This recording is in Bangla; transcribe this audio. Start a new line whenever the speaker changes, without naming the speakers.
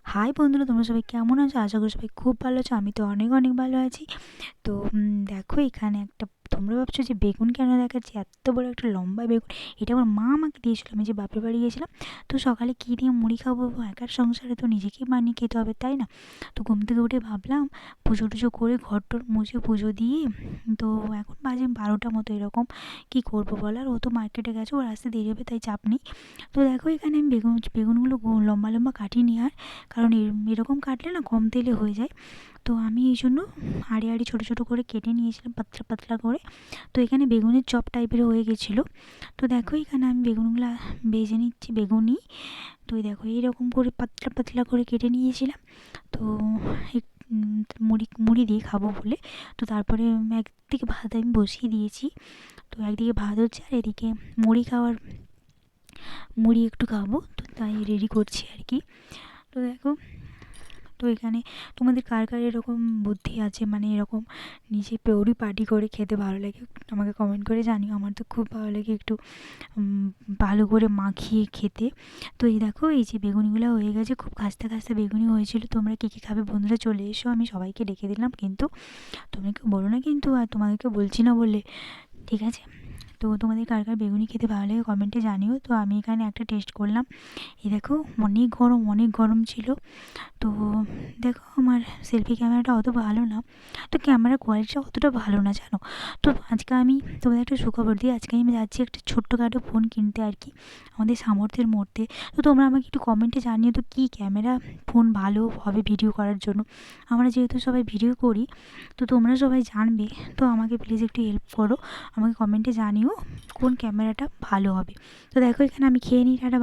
হাই বন্ধুরা, তোমরা সবাই কেমন আছো? আশা করি সবাই খুব ভালো আছো। আমি তো অনেক অনেক ভালো আছি। তো দেখো এখানে একটা, তোমরা ভাবছো যে বেগুন কেন দেখাচ্ছি, এত বড় একটা লম্বা বেগুন। এটা আমার মা আমাকে দিয়েছিল, আমি যে বাপের বাড়ি গিয়েছিলাম। তো সকালে কী দিয়ে মুড়ি খাবো, একার সংসারে তো নিজেকেই বানিয়ে খেতে হবে, তাই না? তো ঘুম থেকে উঠে ভাবলাম পুজো টুজো করে ঘর টর মুছে পুজো দিয়ে, তো এখন বাজে 12টা মতো এরকম। কী করবো বলার, ও তো মার্কেটে গেছে, ওর আসতে দেরি হবে, তাই চাপ নেই। তো দেখো এখানে আমি বেগুনগুলো লম্বা লম্বা কাটিয়ে নিই, আর কারণ এরকম কাটলে না কম তেলে হয়ে যায়। তো আমি এই জন্য আড়ি আড়ি ছোটো ছোটো করে কেটে নিয়েছিলাম, পাতলা পাতলা করে। তো এখানে বেগুনের চপ টাইপের হয়ে গেছিলো। তো দেখো এখানে আমি বেগুনগুলো ভেজে নিচ্ছি, বেগুনি। তো দেখো এইরকম করে পাতলা পাতলা করে কেটে নিয়েছিলাম। তো মুড়ি মুড়ি দিয়ে খাবো বলে, তো তারপরে একদিকে ভাত আমি বসিয়ে দিয়েছি। তো একদিকে ভাত হচ্ছে, আর এদিকে মুড়ি একটু খাবো, তো তাই রেডি করছি আর কি। তো দেখো, তো এখানে তোমাদের কার কার এরকম বুদ্ধি আছে, মানে এরকম নিজে পার্টি করে খেতে ভালো লাগে, আমাকে কমেন্ট করে জানিও। আমার তো খুব ভালো লাগে একটু ভালো করে মাখিয়ে খেতে। তো এই দেখো এই যে বেগুনিগুলো হয়ে গেছে, খুব খাস্তা খাস্তা বেগুনি হয়েছিল। তোমরা কী কী খাবে বন্ধুরা চলে এসো, আমি সবাইকে ডেকে দিলাম, কিন্তু তোমরা কেউ বলো না কিন্তু, আর তোমাদেরকে বলছি না বলে, ঠিক আছে? তো তোমাদের কার কার বেগুনি খেতে ভালো লাগে কমেন্টে জানিও। তো আমি এখানে একটা টেস্ট করলাম, এই দেখো অনেক গরম, অনেক গরম ছিল। তো দেখো আমার সেলফি ক্যামেরাটা অত ভালো না, তো ক্যামেরার কোয়ালিটিটা অতটা ভালো না, জানো। তো আজকে আমি তোমাদের একটা সুখবর দিই, আজকে আমি যাচ্ছি একটা ছোট্টখাটো ফোন কিনতে আর কি, আমাদের সামর্থ্যের মধ্যে। তো তোমরা আমাকে একটু কমেন্টে জানিও তো কী ক্যামেরা ফোন ভালো হবে ভিডিও করার জন্য। আমরা যেহেতু সবাই ভিডিও করি, তো তোমরা সবাই জানবে, তো আমাকে প্লিজ একটু হেল্প করো, আমাকে কমেন্টে জানিও কোন ক্যামেরাটা ভালো হবে। তো দেখো এখানে আমি খেয়ে নিই, টাটা।